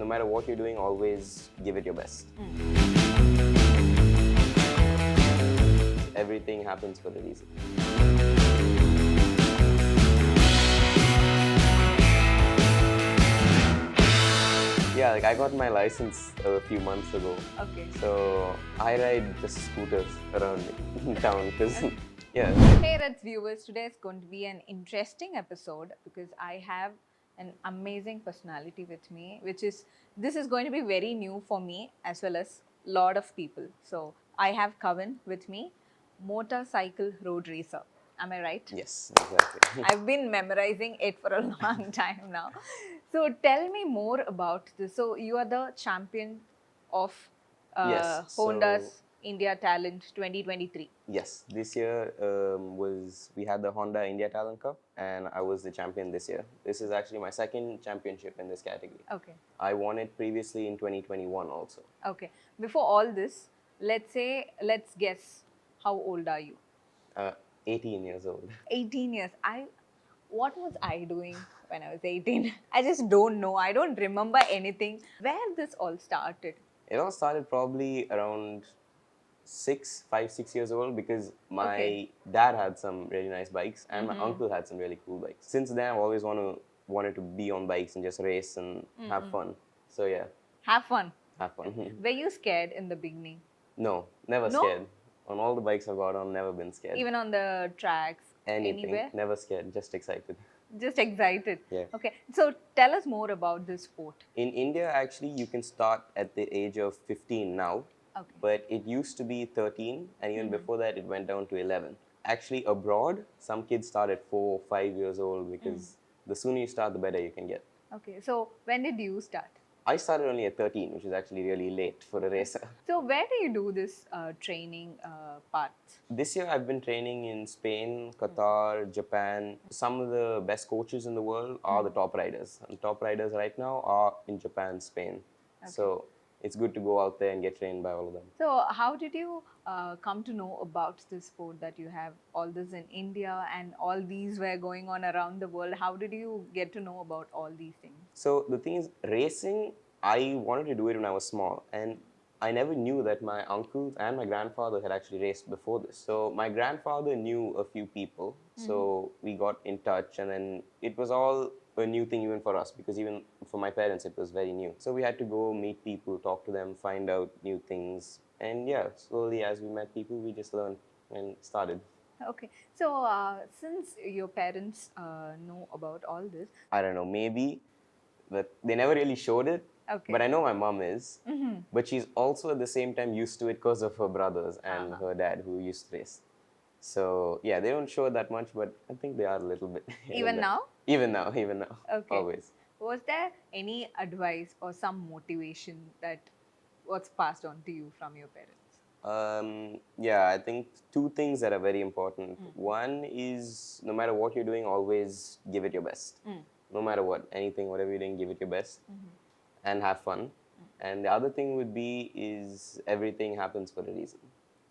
no matter what you're doing, always give it your best. Everything happens for a reason. Yeah, like I got my license a few months ago. Okay. So I ride just scooters around in town because, yeah. Hey Ritz viewers, today is going to be an interesting episode because I have an amazing personality with me, this is going to be very new for me as well as lot of people. So I have Kavin with me, motorcycle road racer. Am I right? Yes, exactly. I've been memorizing it for a long time now. So tell me more about this. So you are the champion of Yes, Honda's India Talent 2023. Yes, this year we had the Honda India Talent Cup, and I was the champion this year. This is actually my second championship in this category. Okay. I won it previously in 2021 also. Okay. Before all this, let's guess, how old are you? 18 years old. 18 years. What was I doing when I was 18? I just don't know. I don't remember anything. Where this all started? It all started probably around 6 years old because my dad had some really nice bikes and my uncle had some really cool bikes. Since then, I've always wanted to be on bikes and just race and have fun. So yeah. Have fun. Have fun. Were you scared in the beginning? No, never No? scared. On all the bikes I've got on, never been scared. Even on the tracks? Anything, Anywhere? never scared, just excited. Just excited. Yeah. Okay. So tell us more about this sport. In India, actually, you can start at the age of 15 now. Okay. But it used to be 13, and even before that, it went down to 11. Actually, abroad, some kids start at 4 or 5 years old because the sooner you start, the better you can get. Okay. So when did you start? I started only at 13, which is actually really late for a racer. So where do you do this training part? This year, I've been training in Spain, Qatar, Japan. Some of the best coaches in the world are the top riders. And top riders right now are in Japan, Spain. Okay. So it's good to go out there and get trained by all of them. So how did you come to know about this sport, that you have all this in India and all these were going on around the world? How did you get to know about all these things? So the thing is, racing, I wanted to do it when I was small, and I never knew that my uncles and my grandfather had actually raced before this. So my grandfather knew a few people, so we got in touch, and then it was all a new thing even for us, because even for my parents it was very new. So we had to go meet people, talk to them, find out new things, and yeah, slowly as we met people, we just learned and started. Okay. So since your parents know about all this, I don't know, maybe, but they never really showed it. okay. But I know my mom is. But she's also at the same time used to it because of her brothers and her dad who used to race. So yeah, they don't show it that much, but I think they are a little bit. Even now? Even now. Okay. Always. Was there any advice or some motivation that was passed on to you from your parents? Yeah, I think two things that are very important. One is, no matter what you're doing, always give it your best. No matter what, anything, whatever you're doing, give it your best and have fun. And the other thing would be is everything happens for a reason.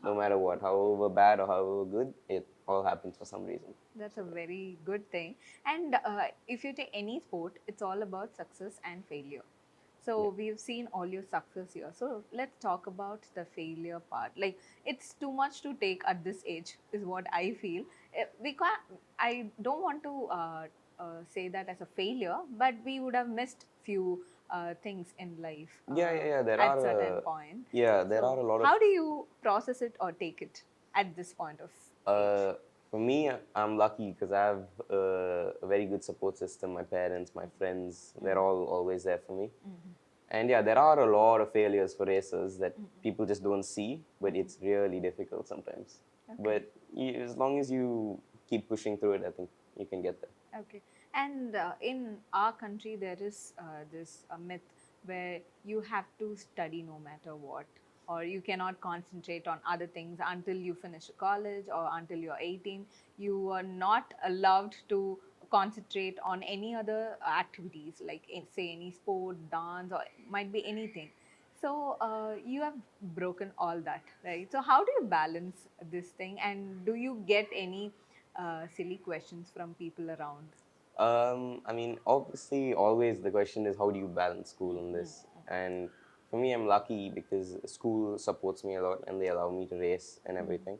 No matter what, however bad or however good, it all happens for some reason. That's a very good thing. And if you take any sport, it's all about success and failure. So we've seen all your success here. So let's talk about the failure part. Like, it's too much to take at this age, is what I feel. I don't want to say that as a failure, but we would have missed few things in life. Yeah. There at are certain point. Yeah, there are a lot of. How do you process it or take it at this point of age? For me, I'm lucky because I have a very good support system. My parents, my friends, they're all always there for me. And yeah, there are a lot of failures for racers that people just don't see, but it's really difficult sometimes. Okay. But as long as you keep pushing through it, I think you can get there. Okay. And in our country, there is this myth where you have to study no matter what, or you cannot concentrate on other things until you finish college or until you're 18. You are not allowed to concentrate on any other activities, like say any sport, dance, or might be anything. So you have broken all that, right? So how do you balance this thing, and do you get any silly questions from people around? I mean, obviously, always the question is how do you balance school and this? And for me, I'm lucky because school supports me a lot and they allow me to race and everything.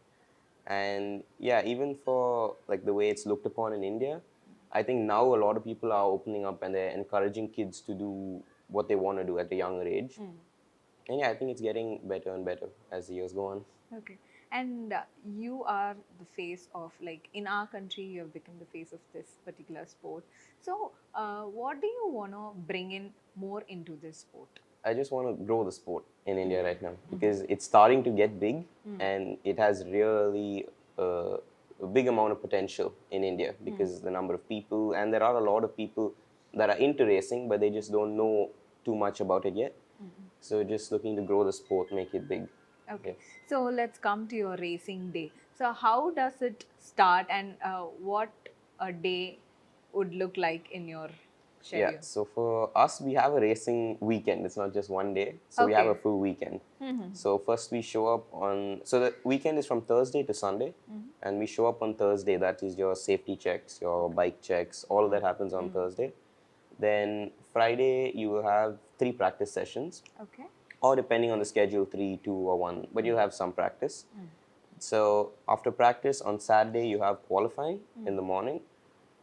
And yeah, even for like the way it's looked upon in India, I think now a lot of people are opening up and they're encouraging kids to do what they want to do at a younger age. And yeah, I think it's getting better and better as the years go on. Okay. And you are the face of, like, in our country, you have become the face of this particular sport. So, what do you want to bring in more into this sport? I just want to grow the sport in India right now because it's starting to get big and it has really a big amount of potential in India because the number of people, and there are a lot of people that are into racing but they just don't know too much about it yet. So just looking to grow the sport, make it big. Okay. Yes. So, let's come to your racing day. So, how does it start, and what a day would look like in your schedule? Yeah, so for us, we have a racing weekend. It's not just one day. So we have a Okay. full weekend. So first we show up on, so the weekend is from Thursday to Sunday. And we show up on Thursday. That is your safety checks, your bike checks, all of that happens on Thursday. Then Friday, you will have 3 practice sessions, Okay. or depending on the schedule, 3, 2, or 1, but you'll have some practice. So after practice on Saturday, you have qualifying in the morning.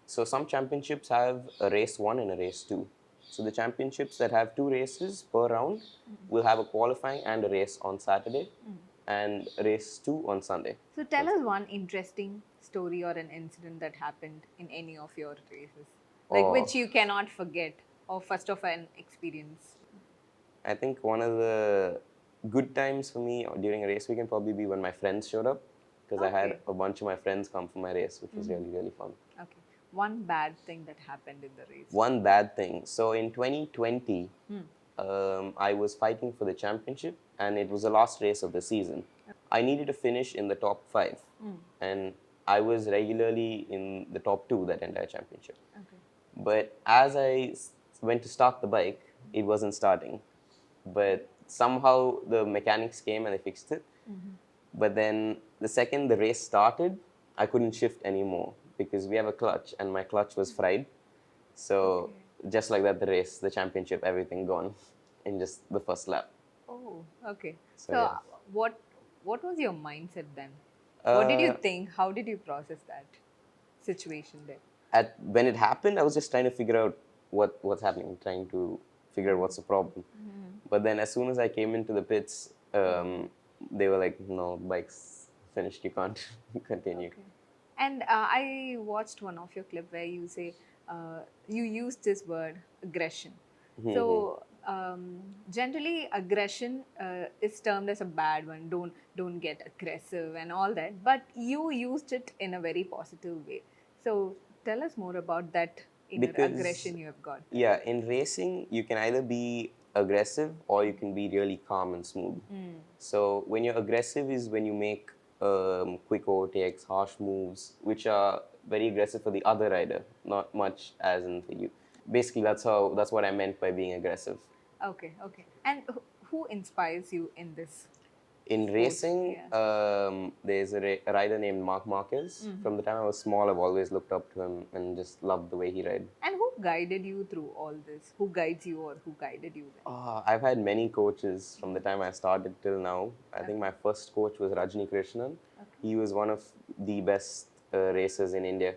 So some championships have a race 1 and a race 2. So the championships that have 2 races per round will have a qualifying and a race on Saturday and race 2 on Sunday. So, tell us one interesting story or an incident that happened in any of your races, like Oh. which you cannot forget, or first of an experience. I think one of the good times for me during a race weekend probably be when my friends showed up because I had Okay. a bunch of my friends come for my race, which was really, really fun. Okay. One bad thing that happened in the race. One bad thing. So in 2020, I was fighting for the championship and it was the last race of the season. I needed to finish in the top 5 and I was regularly in the top 2 that entire championship. Okay. But as I went to start the bike, it wasn't starting. But somehow the mechanics came and they fixed it. But then the second the race started, I couldn't shift anymore because we have a clutch and my clutch was fried. So just like that, the race, the championship, everything gone in just the first lap. Oh, okay. So, So, yeah. what was your mindset then? What did you Uh, think? How did you process that situation there? When it happened, I was just trying to figure out what's happening, trying to figure out what's the problem. But then as soon as I came into the pits, they were like, "No, bike's finished. You can't continue." Okay. And I watched one of your clip where you say you used this word aggression. So generally, aggression is termed as a bad one. Don't get aggressive and all that. But you used it in a very positive way. So tell us more about that inner Because- aggression you have got. Yeah, in racing, you can either be aggressive or you can be really calm and smooth. So when you're aggressive is when you make quick overtakes, harsh moves, which are very aggressive for the other rider, not much as in for you. Basically, that's what I meant by being aggressive. Okay, okay. And who inspires you in this? In racing, there's a rider named Mark Marquez. From the time I was small, I've always looked up to him and just loved the way he ride. And who guided you through all this? Who guides you, or who guided you then? I've had many coaches from the time I started till now. I think my first coach was Rajni Krishnan. He was one of the best racers in India.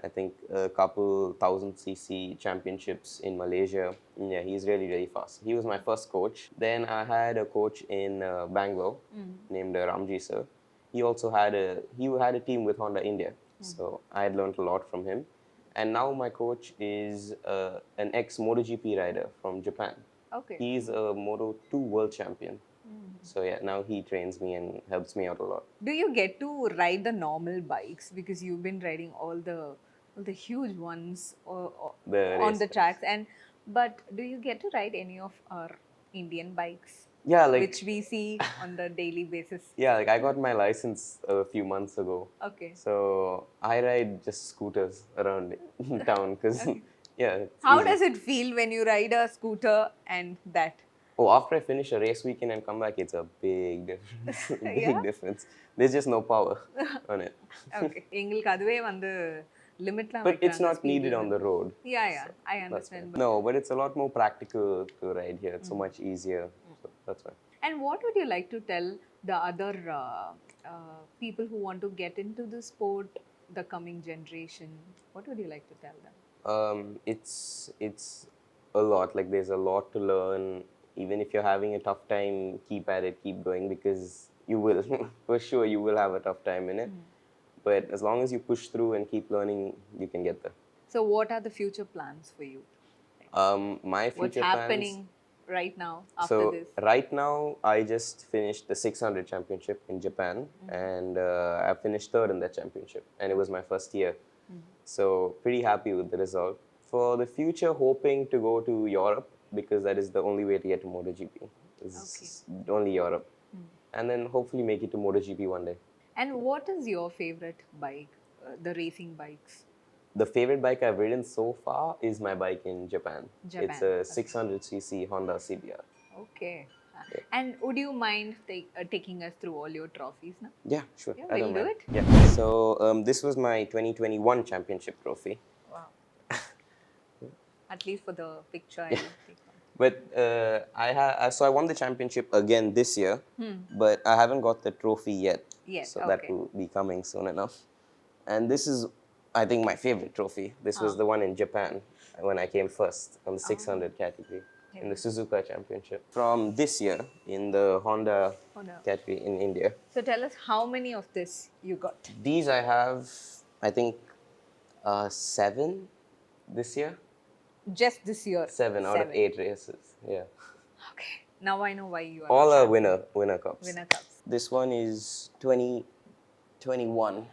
I think a couple 1000cc championships in Malaysia. Yeah, he's really, really fast. He was my first coach. Then I had a coach in Bangalore named Ramji sir. He also had a team with Honda India. So I had learned a lot from him. And now my coach is an ex-MotoGP rider from Japan. Okay. He's a Moto2 world champion. So yeah, now he trains me and helps me out a lot. Do you get to ride the normal bikes, because you've been riding all the huge ones The on race the tracks, but do you get to ride any of our Indian bikes, Yeah, like which we see on the daily basis? like I got my license a few months ago. Okay. So I ride just scooters around town because yeah. It's How easy. does it feel when you ride a scooter and that? Oh, after I finish a race weekend and come back, it's a big difference. Big Yeah? difference. There's just no power on it. Okay. எங்களுக்கு அதுவே வந்து லிமிட்லாம் But வைக்கிற it's அந்த not speed needed on limit. the road. Yeah, So I that's understand. fine. No, but it's a lot more practical to ride here. It's so much easier. So that's fine. And what would you like to tell the other people who want to get into the sport, the coming generation? What would you like to tell them? It's a lot. Like there's a lot to learn. Even if you're having a tough time, keep at it, keep going, because you will. For sure, you will have a tough time in it. But as long as you push through and keep learning, you can get there. So, what are the future plans for you? My What's future happening plans. right now after So this? right now, I just finished the 600 championship in Japan, and I finished third in that championship, and it was my first year. So pretty happy with the result. For the future, hoping to go to Europe, because that is the only way to get to MotoGP. It's only Europe, and then hopefully make it to MotoGP one day. And what is your favorite bike, the racing bikes? The favorite bike I've ridden so far is my bike in Japan. It's a Japan, 600cc Honda CBR. Okay. And would you mind taking us through all your trophies now? Yeah, sure. Yeah, I we'll don't do mind. it. Yeah. So this was my 2021 championship trophy. Wow. At least for the picture, I will take one. But so I won the championship again this year, but I haven't got the trophy yet. Yet, So that okay. will be coming soon enough. And this is, I think, my favorite trophy. This was the one in Japan when I came first on the 600 category in the Suzuka Championship. From this year in the Honda Honda. category in India. So tell us how many of this you got? These I have, I think, 7 this year. Just this year. 7 out of 8 races. Yeah. Okay. Now I know why you are All the are champion. winner cups. Winner cups. This one is 2021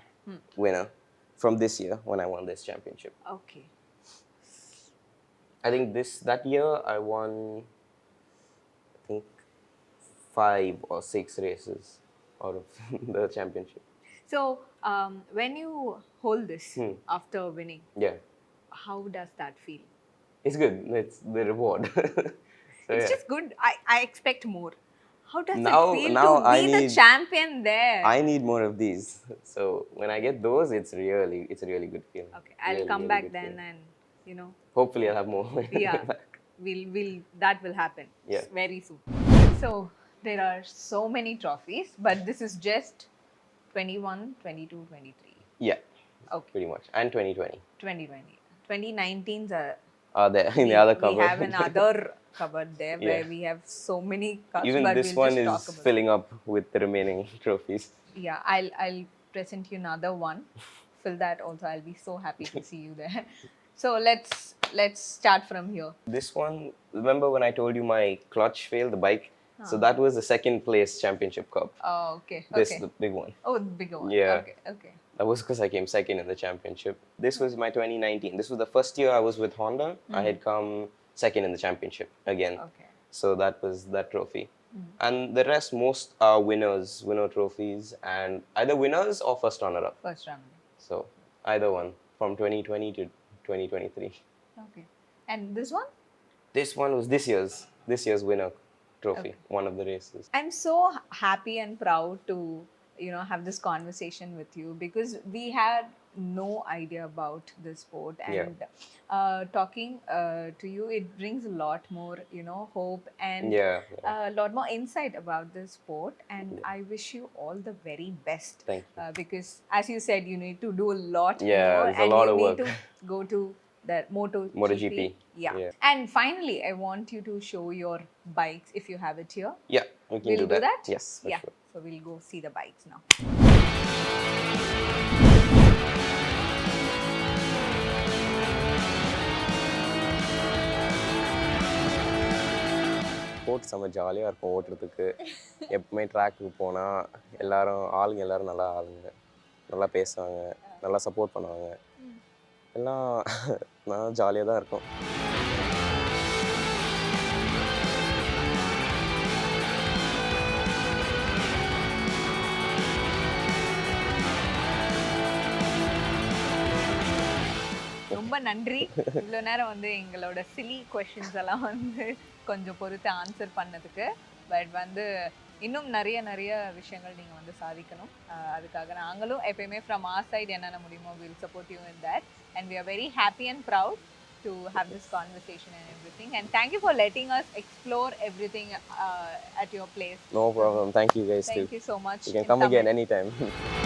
winner from this year when I won this championship. Okay. I think that year I won, I think, 5 or 6 races out of the championship. So when you hold this after winning, Yeah, how does that feel? it's good. It's the reward. So, It's yeah. just good. I expect more. How does Now- it feel now to be I the need- champion there? I need more of these. So when I get those, it's a really good feeling. Okay, I'll Really, come really back good then feeling. and you know, Hopefully I'll have more. yeah, we'll that will happen Yeah. very soon. So there are so many trophies, but this is just 21, 22, 23. Yeah, Okay, pretty much. And 2020 2020. 2019's are there in the other cover. we have another cupboard there where Yeah. we have so many cups, Even but this we'll one just is talk about filling up with the remaining trophies. Yeah, I'll present you another one. Fill that also. I'll be so happy to see you there. So let's start from here. This one, remember when I told you my clutch failed, the bike? So that was the second place championship cup. Oh, okay. This Okay. the big one. Oh, the bigger one. Yeah. Okay. Okay. That was because I came second in the championship. This was my 2019. This was the first year I was with Honda. I had come second in the championship again. Okay. So that was that trophy. And the rest, most are winner trophies, and either winners or first runner-up. First round. So either one from 2020 to 2023. Okay. And this one? This one was this year's winner trophy, one of the races. I'm so happy and proud to have this conversation with you because we had no idea about this sport, and talking to you, it brings a lot more hope and a lot more insight about this sport, and I wish you all the very best. Thank you. Because as you said, you need to do a lot Yeah, more, there's a and lot you of need work. to go to the MotoGP. Yeah. And finally, I want you to show your bikes if you have it here. Yeah, we can We'll do do that. that? Yes, for Yeah. sure. So we'll go see the bikes now. Sports செம்ம ஜாலியாக இருக்கும் ஓட்டுறதுக்கு. எப்பவுமே ட்ராக்குக்கு போனால் ஆளுங்க எல்லாரும் நல்லா பேசுவாங்க, நல்லா சப்போர்ட் பண்ணுவாங்க. எல்லாம் நான் ஜாலியாக தான் இருக்கும். ரொம்ப நன்றி இவ்வளோ நேரம் வந்து எங்களோட சிலி கொஷின்ஸ் எல்லாம் வந்து கொஞ்சம் பொறுத்து ஆன்சர் பண்ணதுக்கு. பட் வந்து இன்னும் நிறைய நிறைய விஷயங்கள் நீங்க வந்து சாதிக்கணும். அதுக்காக நாங்களும் எப்பயுமே from our side என்னென்ன முடியுமோ we'll support you in that, and we are very happy and proud to have this conversation and everything, and thank you for letting us explore everything at your place. No problem. Thank you guys too. Thank you so much You can in come again Tamil. anytime.